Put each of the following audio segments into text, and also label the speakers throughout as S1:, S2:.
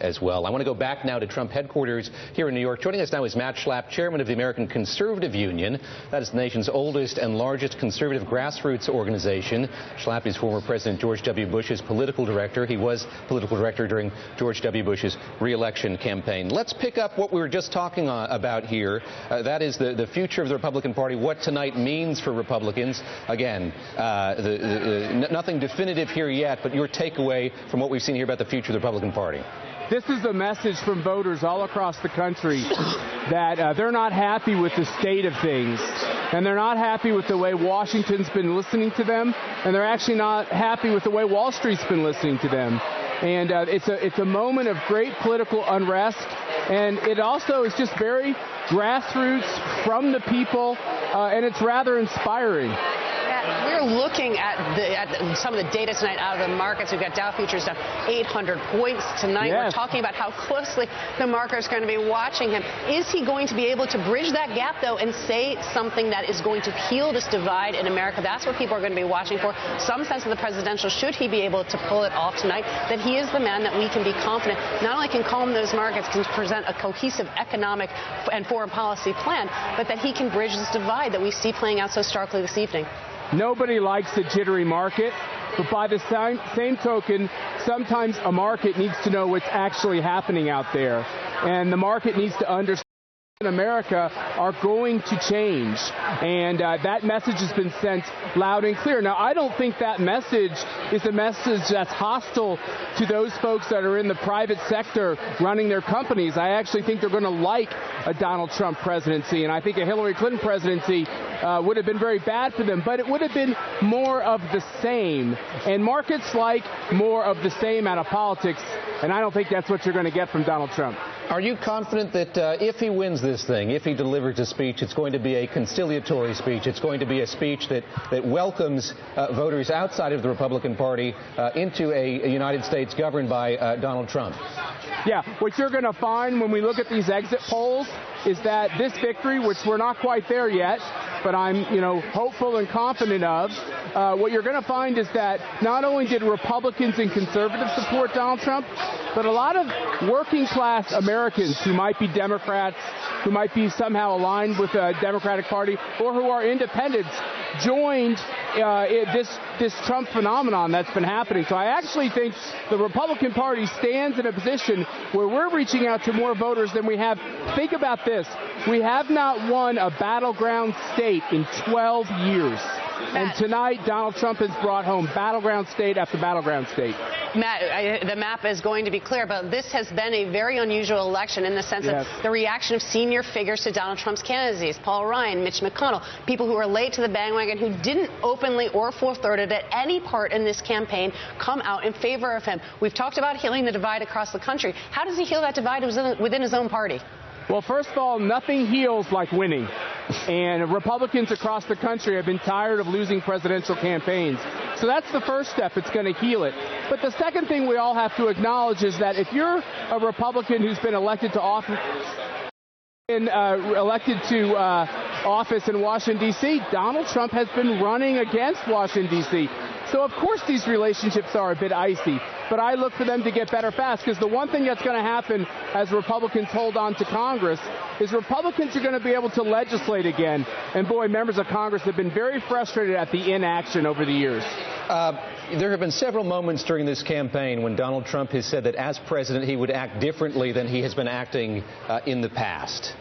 S1: as well. I want to go back now to Trump headquarters here in New York. Joining us now is Matt Schlapp, chairman of the American Conservative Union. That is the nation's oldest and largest conservative grassroots organization. Schlapp is former President George W. Bush's political director. He was political director during George W. Bush's re-election campaign. Let's pick up what we were just talking about here. That is the future of the Republican Party, what tonight means for Republicans. Again, nothing definitive here yet, but your takeaway from what we've seen here about the future of the Republican Party.
S2: This is a message from voters all across the country that they're not happy with the state of things, and they're not happy with the way Washington's been listening to them, and they're actually not happy with the way Wall Street's been listening to them. And it's a moment of great political unrest, and it also is just very grassroots, from the people, and it's rather inspiring.
S3: We're looking at some of the data tonight out of the markets. We've got Dow futures down 800 points tonight.
S2: Yes.
S3: We're talking about how closely the market's going to be watching him. Is he going to be able to bridge that gap, though, and say something that is going to heal this divide in America? That's what people are going to be watching for. Some sense of the presidential, should he be able to pull it off tonight, that he is the man that we can be confident not only can calm those markets, can present a cohesive economic and foreign policy plan, but that he can bridge this divide that we see playing out so starkly this evening.
S2: Nobody likes a jittery market, but by the same token, sometimes a market needs to know what's actually happening out there. And the market needs to understand in America are going to change. And that message has been sent loud and clear. Now, I don't think that message is a message that's hostile to those folks that are in the private sector running their companies. I actually think they're going to like a Donald Trump presidency, and I think a Hillary Clinton presidency would have been very bad for them, but it would have been more of the same. And markets like more of the same out of politics, and I don't think that's what you're going to get from Donald Trump.
S1: Are you confident that if he wins this thing, if he delivers a speech, it's going to be a conciliatory speech? It's going to be a speech that welcomes voters outside of the Republican Party into a United States governed by Donald Trump?
S2: Yeah, what you're going to find when we look at these exit polls is that this victory, which we're not quite there yet, but I'm, hopeful and confident of, what you're going to find is that not only did Republicans and conservatives support Donald Trump, but a lot of working class Americans who might be Democrats, who might be somehow aligned with the Democratic Party, or who are independents, joined this Trump phenomenon that's been happening. So I actually think the Republican Party stands in a position where we're reaching out to more voters than we have. Think about this. We have not won a battleground state in 12 years. And tonight, Donald Trump has brought home battleground state after battleground state.
S3: Matt, the map is going to be clear, but this has been a very unusual election in the sense of the reaction of senior figures to Donald Trump's candidacies. Paul Ryan, Mitch McConnell, people who are late to the bandwagon, who didn't openly or full-throated at any part in this campaign come out in favor of him. We've talked about healing the divide across the country. How does he heal that divide within his own party?
S2: Well, first of all, nothing heals like winning. And Republicans across the country have been tired of losing presidential campaigns. So that's the first step. It's going to heal it. But the second thing we all have to acknowledge is that if you're a Republican who's been elected to office, in Washington, D.C., Donald Trump has been running against Washington, D.C. So, of course, these relationships are a bit icy. But I look for them to get better fast, because the one thing that's going to happen as Republicans hold on to Congress is Republicans are going to be able to legislate again. And, boy, members of Congress have been very frustrated at the inaction over the years.
S1: There have been several moments during this campaign when Donald Trump has said that as president he would act differently than he has been acting in the past.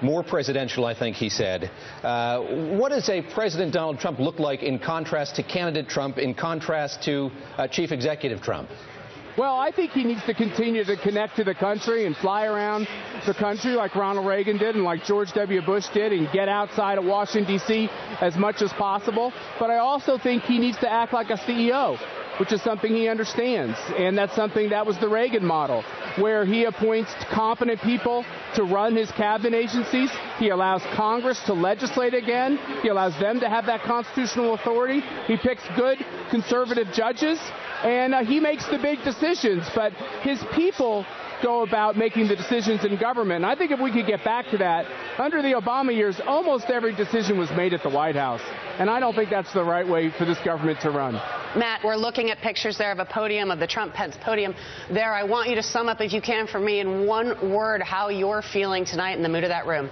S1: More presidential, I think he said. What does a President Donald Trump look like in contrast to candidate Trump, in contrast to Chief Executive Trump?
S2: Well, I think he needs to continue to connect to the country and fly around the country like Ronald Reagan did and like George W. Bush did, and get outside of Washington, D.C. as much as possible. But I also think he needs to act like a CEO, which is something he understands. And that's something that was the Reagan model, where he appoints competent people to run his cabinet agencies. He allows Congress to legislate again. He allows them to have that constitutional authority. He picks good conservative judges, and he makes the big decisions. But his people go about making the decisions in government. And I think if we could get back to that, under the Obama years, almost every decision was made at the White House. And I don't think that's the right way for this government to run.
S3: Matt, we're looking at pictures there of a podium, of the Trump-Pence podium there. I want you to sum up, if you can, for me in one word, how you're feeling tonight in the mood of that room.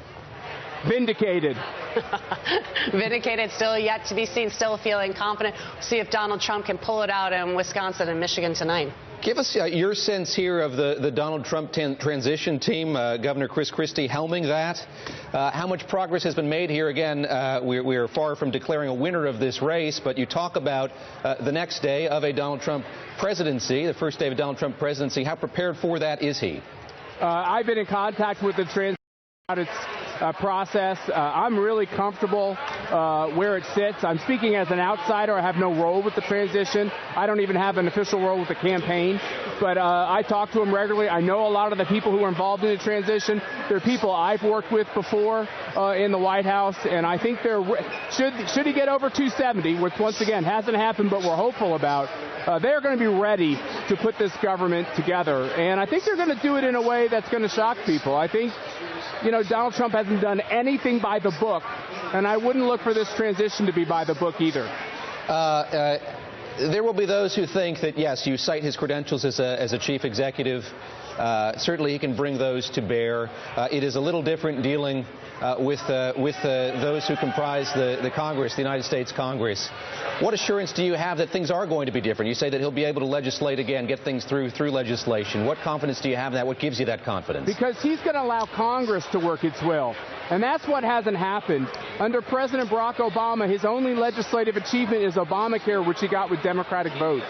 S2: Vindicated.
S3: Vindicated, still yet to be seen, still feeling confident. See if Donald Trump can pull it out in Wisconsin and Michigan tonight.
S1: Give us your sense here of the Donald Trump transition team, Governor Chris Christie helming that. How much progress has been made here? Again, we are far from declaring a winner of this race, but you talk about the next day of a Donald Trump presidency, the first day of a Donald Trump presidency. How prepared for that is he?
S2: I've been in contact with the transition process. I'm really comfortable where it sits. I'm speaking as an outsider. I have no role with the transition. I don't even have an official role with the campaign. But I talk to them regularly. I know a lot of the people who are involved in the transition. They're people I've worked with before in the White House. And I think should he get over 270, which once again hasn't happened, but we're hopeful about, they're going to be ready to put this government together. And I think they're going to do it in a way that's going to shock people. I think, Donald Trump hasn't done anything by the book, and I wouldn't look for this transition to be by the book either.
S1: There will be those who think that, yes, you cite his credentials as a chief executive. Certainly he can bring those to bear. It is a little different dealing with those who comprise the Congress, the United States Congress. What assurance do you have that things are going to be different? You say that he'll be able to legislate again, get things through legislation. What confidence do you have in that? What gives you that confidence?
S2: Because he's going to allow Congress to work its will. And that's what hasn't happened. Under President Barack Obama, his only legislative achievement is Obamacare, which he got with Democratic votes.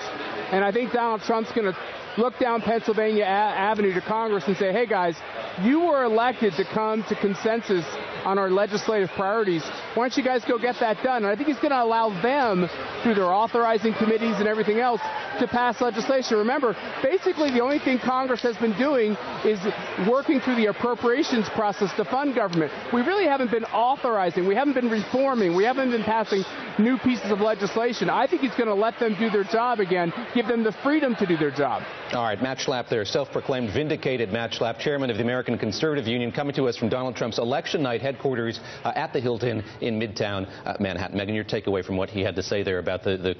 S2: And I think Donald Trump's going to look down Pennsylvania Avenue to Congress and say, hey, guys, you were elected to come to consensus on our legislative priorities. Why don't you guys go get that done? And I think he's going to allow them, through their authorizing committees and everything else, to pass legislation. Remember, basically the only thing Congress has been doing is working through the appropriations process to fund government. We really haven't been authorizing. We haven't been reforming. We haven't been passing new pieces of legislation. I think he's going to let them do their job again, give them the freedom to do their job.
S1: All right, Matt Schlapp there, self-proclaimed vindicated Matt Schlapp, chairman of the American Conservative Union, coming to us from Donald Trump's election night headquarters at the Hilton in Midtown Manhattan. Megan, your takeaway from what he had to say there about the